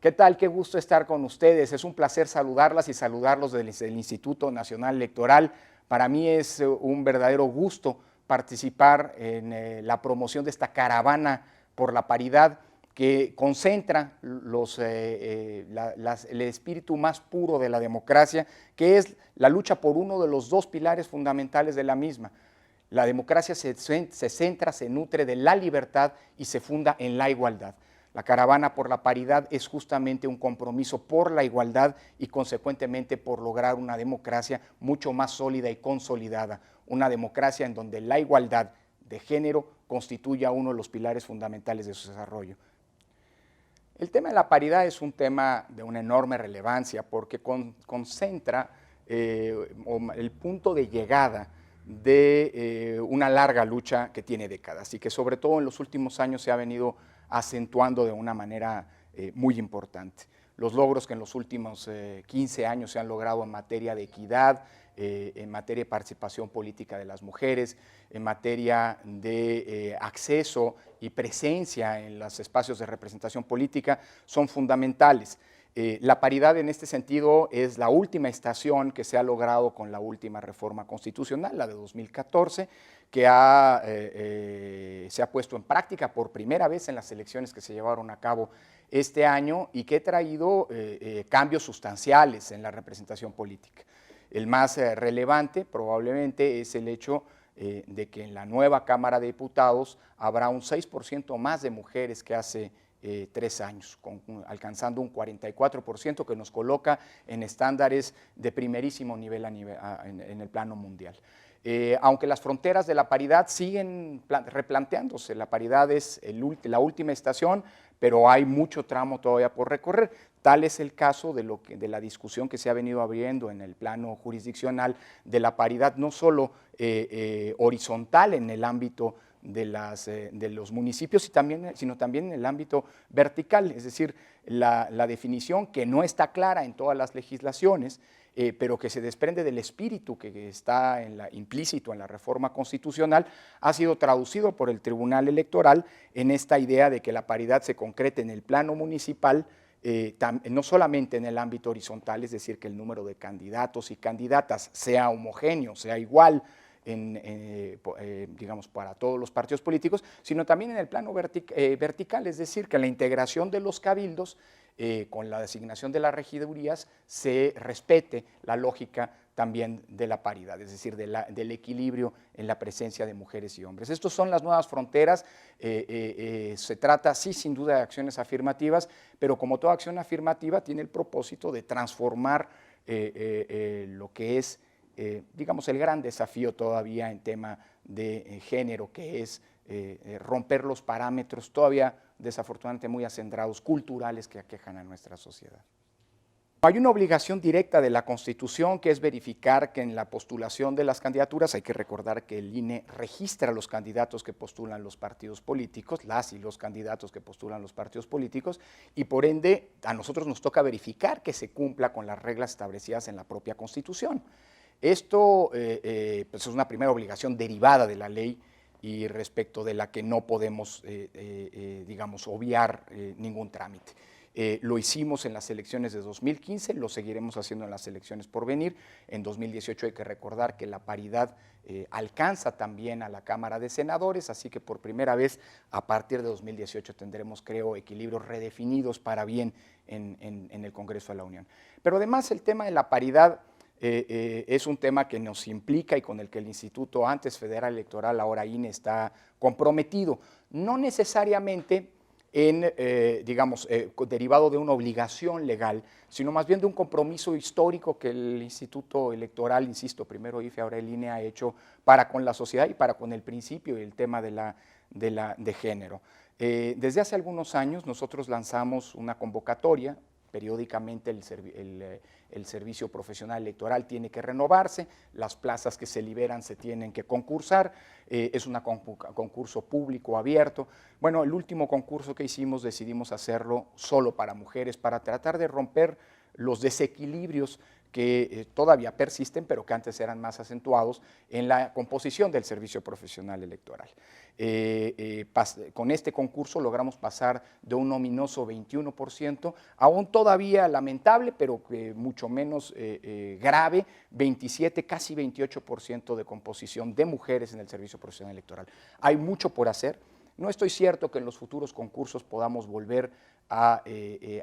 ¿Qué tal? Qué gusto estar con ustedes. Es un placer saludarlas y saludarlos desde el Instituto Nacional Electoral. Para mí es un verdadero gusto participar en la promoción de esta caravana por la paridad que concentra el espíritu más puro de la democracia, que es la lucha por uno de los dos pilares fundamentales de la misma. La democracia se centra, se nutre de la libertad y se funda en la igualdad. La caravana por la paridad es justamente un compromiso por la igualdad y consecuentemente por lograr una democracia mucho más sólida y consolidada, una democracia en donde la igualdad de género constituya uno de los pilares fundamentales de su desarrollo. El tema de la paridad es un tema de una enorme relevancia porque concentra el punto de llegada de una larga lucha que tiene décadas y que sobre todo en los últimos años se ha venido acentuando de una manera muy importante. Los logros que en los últimos 15 años se han logrado en materia de equidad, en materia de participación política de las mujeres, en materia de acceso y presencia en los espacios de representación política, son fundamentales. La paridad en este sentido es la última estación que se ha logrado con la última reforma constitucional, la de 2014, que se ha puesto en práctica por primera vez en las elecciones que se llevaron a cabo este año y que ha traído cambios sustanciales en la representación política. El más relevante probablemente es el hecho de que en la nueva Cámara de Diputados habrá un 6% más de mujeres que hace 3 años, alcanzando un 44% que nos coloca en estándares de primerísimo nivel, en el plano mundial. Aunque las fronteras de la paridad siguen replanteándose, la paridad es la última estación, pero hay mucho tramo todavía por recorrer. Tal es el caso de la discusión que se ha venido abriendo en el plano jurisdiccional de la paridad, no solo horizontal en el ámbito de los municipios, sino también en el ámbito vertical, es decir, la definición que no está clara en todas las legislaciones, pero que se desprende del espíritu que está implícito en la reforma constitucional, ha sido traducido por el Tribunal Electoral en esta idea de que la paridad se concrete en el plano municipal, no solamente en el ámbito horizontal, es decir, que el número de candidatos y candidatas sea homogéneo, sea igual, digamos, para todos los partidos políticos, sino también en el plano vertical, es decir, que la integración de los cabildos con la designación de las regidurías se respete la lógica también de la paridad, es decir, del equilibrio en la presencia de mujeres y hombres. Estas son las nuevas fronteras, se trata sí sin duda de acciones afirmativas, pero como toda acción afirmativa tiene el propósito de transformar lo que es digamos, el gran desafío todavía en tema de género, que es romper los parámetros todavía desafortunadamente muy acendrados, culturales que aquejan a nuestra sociedad. Hay una obligación directa de la Constitución que es verificar que en la postulación de las candidaturas, hay que recordar que el INE registra a los candidatos que postulan los partidos políticos, las y los candidatos que postulan los partidos políticos, y por ende a nosotros nos toca verificar que se cumpla con las reglas establecidas en la propia Constitución. Esto pues es una primera obligación derivada de la ley y respecto de la que no podemos, digamos, obviar ningún trámite. Lo hicimos en las elecciones de 2015, lo seguiremos haciendo en las elecciones por venir. En 2018 hay que recordar que la paridad alcanza también a la Cámara de Senadores, así que por primera vez a partir de 2018 tendremos, creo, equilibrios redefinidos para bien en el Congreso de la Unión. Pero además el tema de la paridad es un tema que nos implica y con el que el Instituto, antes Federal Electoral, ahora INE, está comprometido, no necesariamente digamos, derivado de una obligación legal, sino más bien de un compromiso histórico que el Instituto Electoral, insisto, primero IFE, ahora el INE, ha hecho para con la sociedad y para con el principio y el tema de género. Desde hace algunos años nosotros lanzamos una convocatoria. Periódicamente el servicio profesional electoral tiene que renovarse, las plazas que se liberan se tienen que concursar, es un concurso público abierto. Bueno, el último concurso que hicimos decidimos hacerlo solo para mujeres, para tratar de romper los desequilibrios que todavía persisten, pero que antes eran más acentuados en la composición del servicio profesional electoral. Con este concurso logramos pasar de un ominoso 21% a un todavía lamentable, pero mucho menos grave, 27, casi 28% de composición de mujeres en el servicio profesional electoral. Hay mucho por hacer. No estoy cierto que en los futuros concursos podamos volver a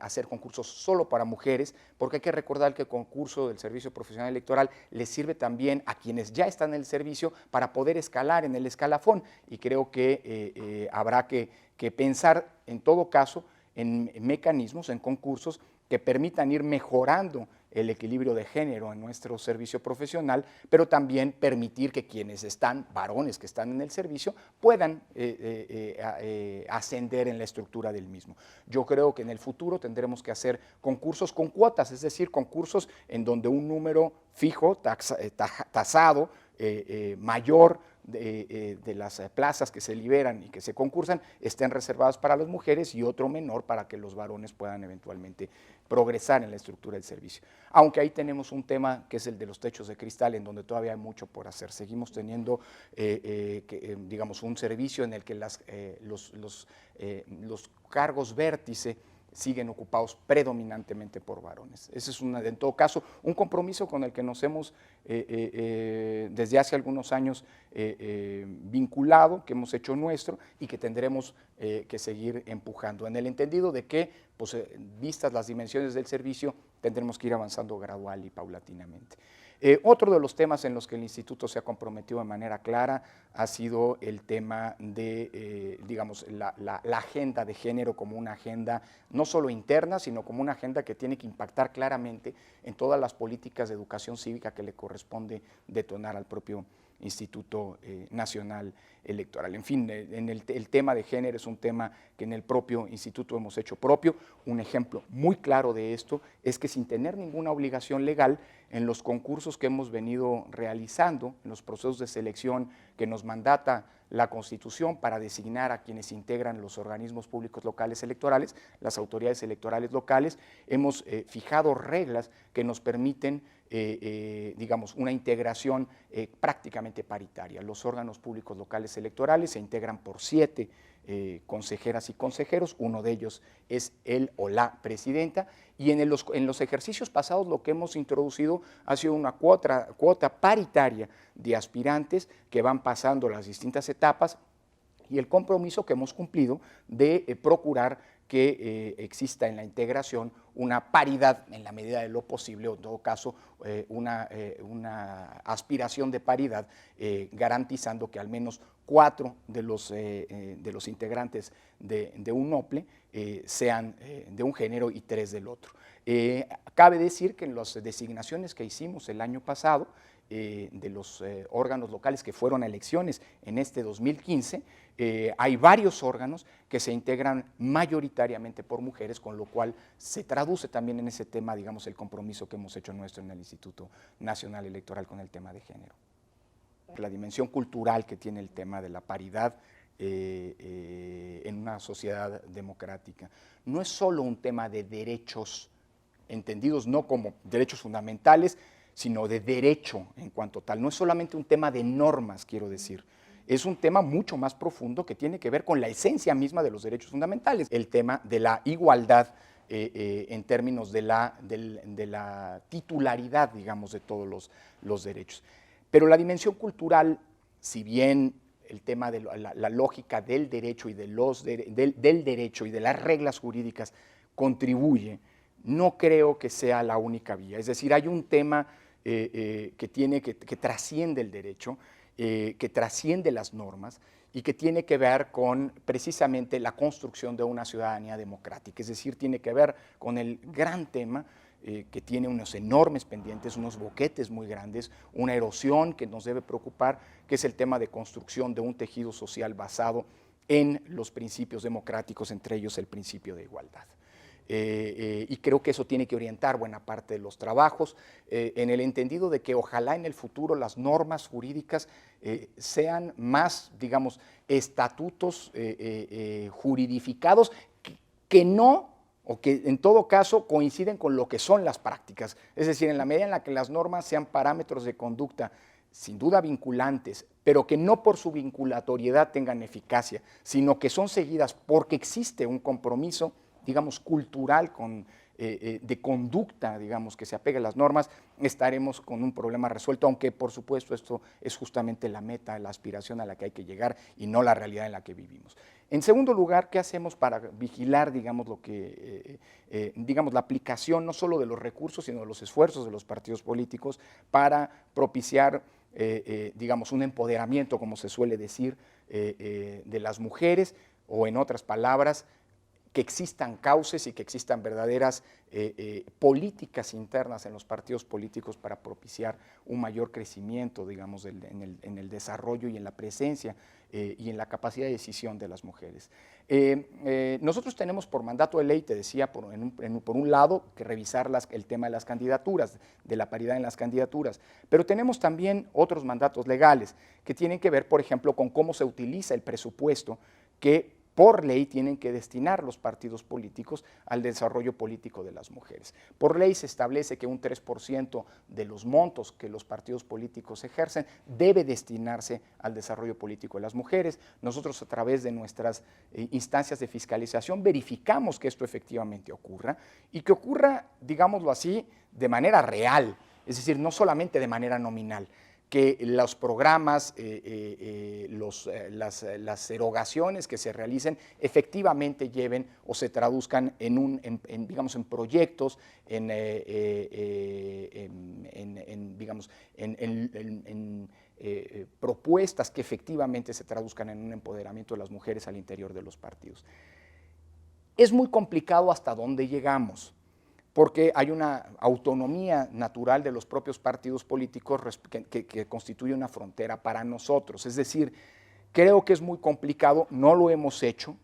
hacer concursos solo para mujeres, porque hay que recordar que el concurso del servicio profesional electoral les sirve también a quienes ya están en el servicio para poder escalar en el escalafón, y creo que habrá que pensar en todo caso en mecanismos, en concursos que permitan ir mejorando el equilibrio de género en nuestro servicio profesional, pero también permitir que quienes están, varones que están en el servicio, puedan ascender en la estructura del mismo. Yo creo que en el futuro tendremos que hacer concursos con cuotas, es decir, concursos en donde un número fijo, tasado, mayor de las plazas que se liberan y que se concursan estén reservadas para las mujeres y otro menor para que los varones puedan eventualmente progresar en la estructura del servicio. Aunque ahí tenemos un tema que es el de los techos de cristal, en donde todavía hay mucho por hacer. Seguimos teniendo, digamos, un servicio en el que los cargos vértice siguen ocupados predominantemente por varones. Ese es, en todo caso, un compromiso con el que nos hemos desde hace algunos años vinculado, que hemos hecho nuestro y que tendremos que seguir empujando, en el entendido de que, pues, vistas las dimensiones del servicio, tendremos que ir avanzando gradual y paulatinamente. Otro de los temas en los que el Instituto se ha comprometido de manera clara ha sido el tema de, digamos, la agenda de género como una agenda no solo interna, sino como una agenda que tiene que impactar claramente en todas las políticas de educación cívica que le corresponde detonar al propio Instituto Nacional Electoral. En fin, el tema de género es un tema que en el propio instituto hemos hecho propio. Un ejemplo muy claro de esto es que sin tener ninguna obligación legal, en los concursos que hemos venido realizando, en los procesos de selección que nos mandata la Constitución para designar a quienes integran los organismos públicos locales electorales, las autoridades electorales locales, hemos fijado reglas que nos permiten digamos, una integración prácticamente paritaria. Los órganos públicos locales electorales se integran por 7 consejeras y consejeros, uno de ellos es el o la presidenta, y en los ejercicios pasados lo que hemos introducido ha sido una cuota paritaria de aspirantes que van pasando las distintas etapas, y el compromiso que hemos cumplido de procurar que exista en la integración una paridad en la medida de lo posible, o en todo caso una aspiración de paridad, garantizando que al menos 4 de los integrantes de un NOPLE sean de un género y 3 del otro. Cabe decir que en las designaciones que hicimos el año pasado, de los órganos locales que fueron a elecciones en este 2015, hay varios órganos que se integran mayoritariamente por mujeres, con lo cual se traduce también en ese tema, digamos, el compromiso que hemos hecho nuestro en el Instituto Nacional Electoral con el tema de género. La dimensión cultural que tiene el tema de la paridad en una sociedad democrática no es solo un tema de derechos entendidos no como derechos fundamentales, sino de derecho en cuanto tal. No es solamente un tema de normas, quiero decir, es un tema mucho más profundo que tiene que ver con la esencia misma de los derechos fundamentales, el tema de la igualdad en términos de la titularidad, digamos, de todos los derechos. Pero la dimensión cultural, si bien el tema de la lógica del derecho y del derecho y de las reglas jurídicas contribuye, no creo que sea la única vía. Es decir, hay un tema que trasciende el derecho, que trasciende las normas y que tiene que ver con precisamente la construcción de una ciudadanía democrática. Es decir, tiene que ver con el gran tema que tiene unos enormes pendientes, unos boquetes muy grandes, una erosión que nos debe preocupar, que es el tema de construcción de un tejido social basado en los principios democráticos, entre ellos el principio de igualdad. Y creo que eso tiene que orientar buena parte de los trabajos, en el entendido de que ojalá en el futuro las normas jurídicas sean más, digamos, estatutos juridificados que no o que en todo caso coinciden con lo que son las prácticas. Es decir, en la medida en la que las normas sean parámetros de conducta sin duda vinculantes, pero que no por su vinculatoriedad tengan eficacia, sino que son seguidas porque existe un compromiso, digamos, cultural de conducta, digamos, que se apegue a las normas, estaremos con un problema resuelto, aunque por supuesto esto es justamente la meta, la aspiración a la que hay que llegar y no la realidad en la que vivimos. En segundo lugar, ¿qué hacemos para vigilar, digamos, digamos, la aplicación no solo de los recursos, sino de los esfuerzos de los partidos políticos para propiciar, digamos, un empoderamiento, como se suele decir, de las mujeres, o en otras palabras, que existan cauces y que existan verdaderas políticas internas en los partidos políticos para propiciar un mayor crecimiento, digamos, en el desarrollo y en la presencia y en la capacidad de decisión de las mujeres. Nosotros tenemos por mandato de ley, te decía, por un lado, que revisar el tema de las candidaturas, de la paridad en las candidaturas, pero tenemos también otros mandatos legales que tienen que ver, por ejemplo, con cómo se utiliza el presupuesto que por ley tienen que destinar los partidos políticos al desarrollo político de las mujeres. Por ley se establece que un 3% de los montos que los partidos políticos ejercen debe destinarse al desarrollo político de las mujeres. Nosotros, a través de nuestras instancias de fiscalización, verificamos que esto efectivamente ocurra y que ocurra, digámoslo así, de manera real, es decir, no solamente de manera nominal, que los programas, las erogaciones que se realicen efectivamente lleven o se traduzcan digamos, en proyectos, digamos, propuestas que efectivamente se traduzcan en un empoderamiento de las mujeres al interior de los partidos. Es muy complicado hasta dónde llegamos, porque hay una autonomía natural de los propios partidos políticos que constituye una frontera para nosotros. Es decir, creo que es muy complicado, no lo hemos hecho,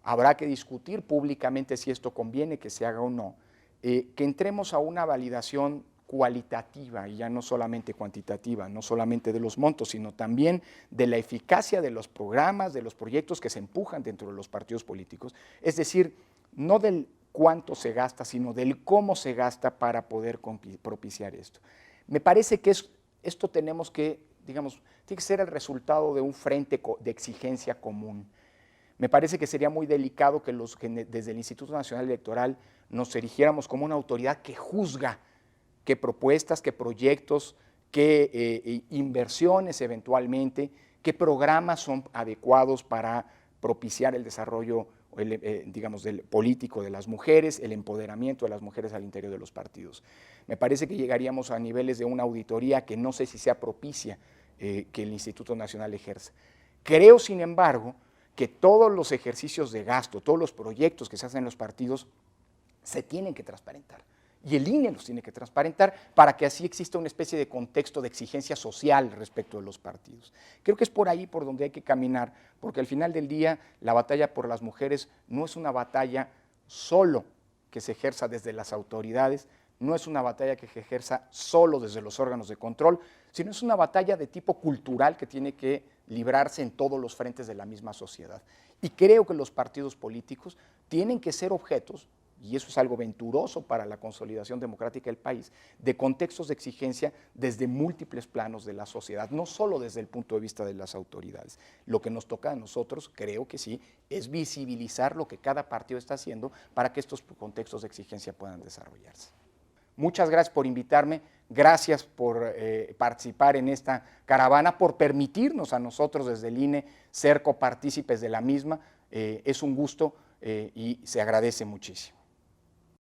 habrá que discutir públicamente si esto conviene que se haga o no, que entremos a una validación cualitativa y ya no solamente cuantitativa, no solamente de los montos, sino también de la eficacia de los programas, de los proyectos que se empujan dentro de los partidos políticos, es decir, no del cuánto se gasta, sino del cómo se gasta para poder propiciar esto. Me parece que esto tenemos que, digamos, tiene que ser el resultado de un frente de exigencia común. Me parece que sería muy delicado que desde el Instituto Nacional Electoral nos erigiéramos como una autoridad que juzga qué propuestas, qué proyectos, qué inversiones eventualmente, qué programas son adecuados para propiciar el desarrollo, digamos, del político de las mujeres, el empoderamiento de las mujeres al interior de los partidos. Me parece que llegaríamos a niveles de una auditoría que no sé si sea propicia que el Instituto Nacional ejerza. Creo, sin embargo, que todos los ejercicios de gasto, todos los proyectos que se hacen en los partidos se tienen que transparentar. Y el INE los tiene que transparentar para que así exista una especie de contexto de exigencia social respecto de los partidos. Creo que es por ahí por donde hay que caminar, porque al final del día la batalla por las mujeres no es una batalla solo que se ejerza desde las autoridades, no es una batalla que se ejerza solo desde los órganos de control, sino es una batalla de tipo cultural que tiene que librarse en todos los frentes de la misma sociedad. Y creo que los partidos políticos tienen que ser objetos, y eso es algo venturoso para la consolidación democrática del país, de contextos de exigencia desde múltiples planos de la sociedad, no solo desde el punto de vista de las autoridades. Lo que nos toca a nosotros, creo que sí, es visibilizar lo que cada partido está haciendo para que estos contextos de exigencia puedan desarrollarse. Muchas gracias por invitarme, gracias por participar en esta caravana, por permitirnos a nosotros desde el INE ser copartícipes de la misma. Es un gusto y se agradece muchísimo.